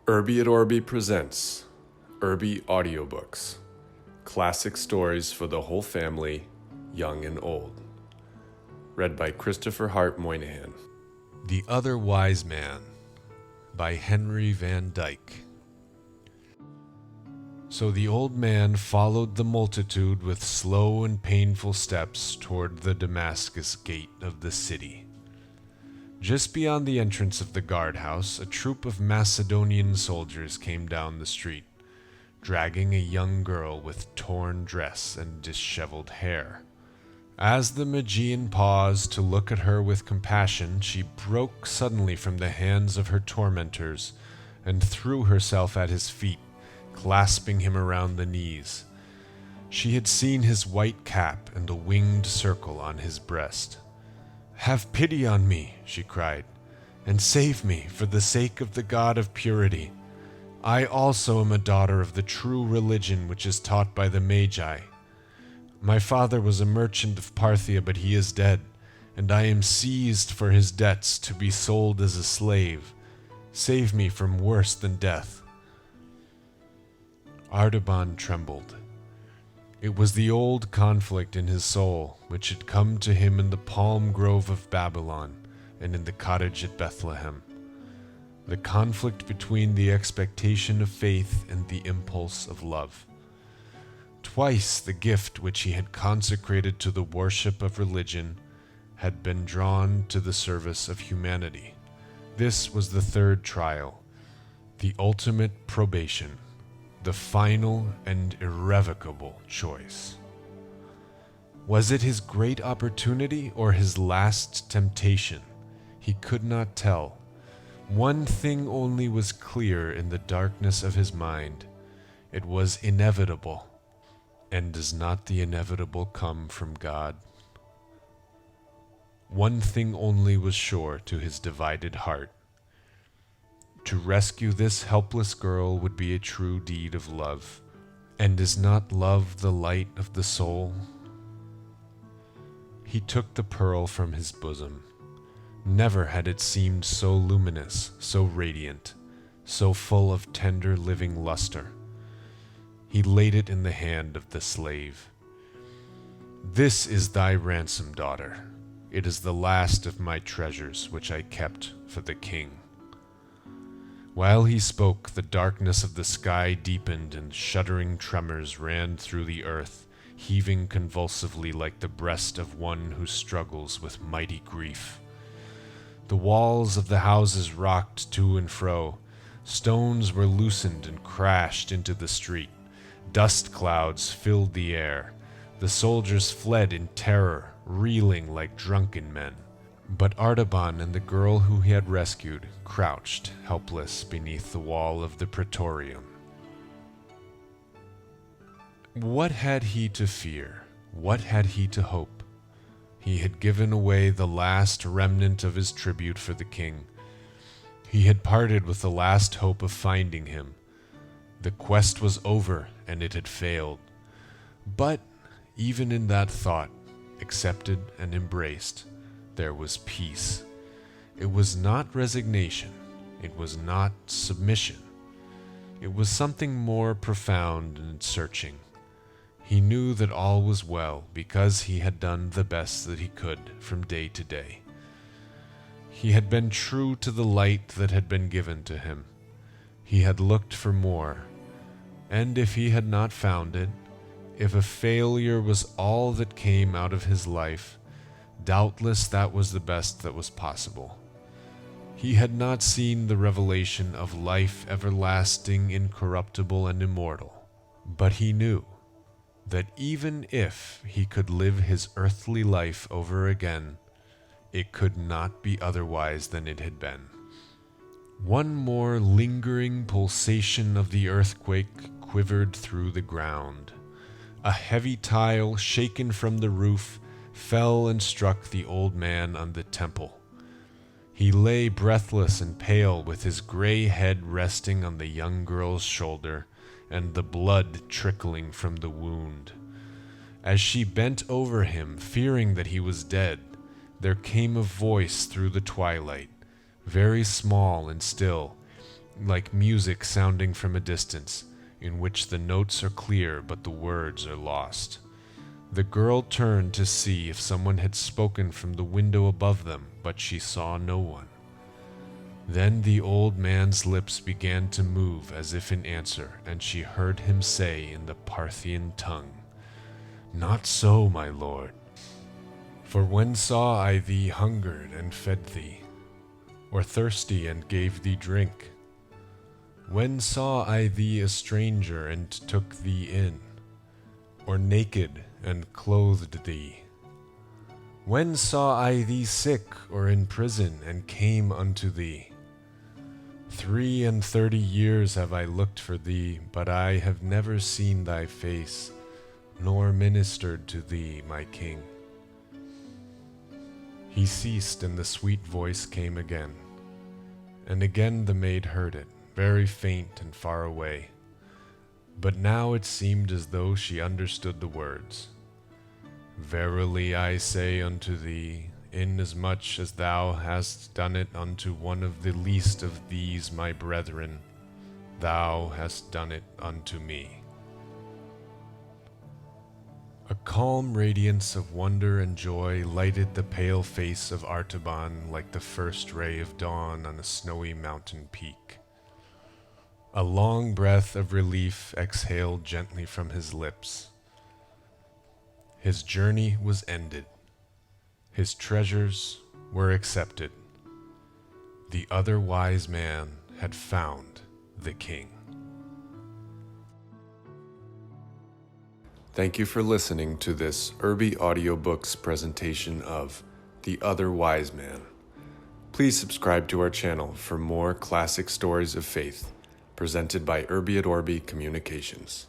Irby at Orby presents Irby Audiobooks, classic stories for the whole family, young and old. Read by Christopher Hart Moynihan. The Other Wise Man by Henry Van Dyke. So the old man followed the multitude with slow and painful steps toward the Damascus gate of the city. Just beyond the entrance of the guardhouse, a troop of Macedonian soldiers came down the street, dragging a young girl with torn dress and disheveled hair. As the Magian paused to look at her with compassion, she broke suddenly from the hands of her tormentors and threw herself at his feet, clasping him around the knees. She had seen his white cap and the winged circle on his breast. "Have pity on me," she cried, "and save me for the sake of the God of purity. I also am a daughter of the true religion which is taught by the Magi. My father was a merchant of Parthia, but he is dead, and I am seized for his debts to be sold as a slave. Save me from worse than death." Artaban trembled. It was the old conflict in his soul, which had come to him in the palm grove of Babylon and in the cottage at Bethlehem. The conflict between the expectation of faith and the impulse of love. Twice the gift which he had consecrated to the worship of religion had been drawn to the service of humanity. This was the third trial, the ultimate probation, the final and irrevocable choice. Was it his great opportunity or his last temptation? He could not tell. One thing only was clear in the darkness of his mind. It was inevitable. And does not the inevitable come from God? One thing only was sure to his divided heart. To rescue this helpless girl would be a true deed of love. And is not love the light of the soul? He took the pearl from his bosom. Never had it seemed so luminous, so radiant, so full of tender living luster. He laid it in the hand of the slave. "This is thy ransom, daughter. It is the last of my treasures which I kept for the king." While he spoke, the darkness of the sky deepened and shuddering tremors ran through the earth, heaving convulsively like the breast of one who struggles with mighty grief. The walls of the houses rocked to and fro. Stones were loosened and crashed into the street. Dust clouds filled the air. The soldiers fled in terror, reeling like drunken men. But Artaban and the girl who he had rescued crouched helpless beneath the wall of the praetorium. What had he to fear? What had he to hope? He had given away the last remnant of his tribute for the king. He had parted with the last hope of finding him. The quest was over, and it had failed. But even in that thought, accepted and embraced, there was peace. It was not resignation. It was not submission. It was something more profound and searching. He knew that all was well because he had done the best that he could from day to day. He had been true to the light that had been given to him. He had looked for more, and if he had not found it, if a failure was all that came out of his life, doubtless that was the best that was possible. He had not seen the revelation of life everlasting, incorruptible, and immortal, but he knew that even if he could live his earthly life over again, it could not be otherwise than it had been. One more lingering pulsation of the earthquake quivered through the ground. A heavy tile, shaken from the roof, fell and struck the old man on the temple. He lay breathless and pale, with his gray head resting on the young girl's shoulder and the blood trickling from the wound. As she bent over him, fearing that he was dead, there came a voice through the twilight, very small and still, like music sounding from a distance, in which the notes are clear but the words are lost. The girl turned to see if someone had spoken from the window above them, but she saw no one. Then the old man's lips began to move as if in answer, and she heard him say in the Parthian tongue, "Not so, my lord. For when saw I thee hungered and fed thee, or thirsty and gave thee drink? When saw I thee a stranger and took thee in, or naked and clothed thee? When saw I thee sick or in prison and came unto thee? 33 years have I looked for thee, but I have never seen thy face, nor ministered to thee, my king." He ceased, and the sweet voice came again. And again the maid heard it, very faint and far away. But now it seemed as though she understood the words. "Verily I say unto thee, inasmuch as thou hast done it unto one of the least of these my brethren, thou hast done it unto me." A calm radiance of wonder and joy lighted the pale face of Artaban like the first ray of dawn on a snowy mountain peak. A long breath of relief exhaled gently from his lips. His journey was ended. His treasures were accepted. The other wise man had found the king. Thank you for listening to this Irby Audiobooks presentation of The Other Wise Man. Please subscribe to our channel for more classic stories of faith presented by Irby at Orby Communications.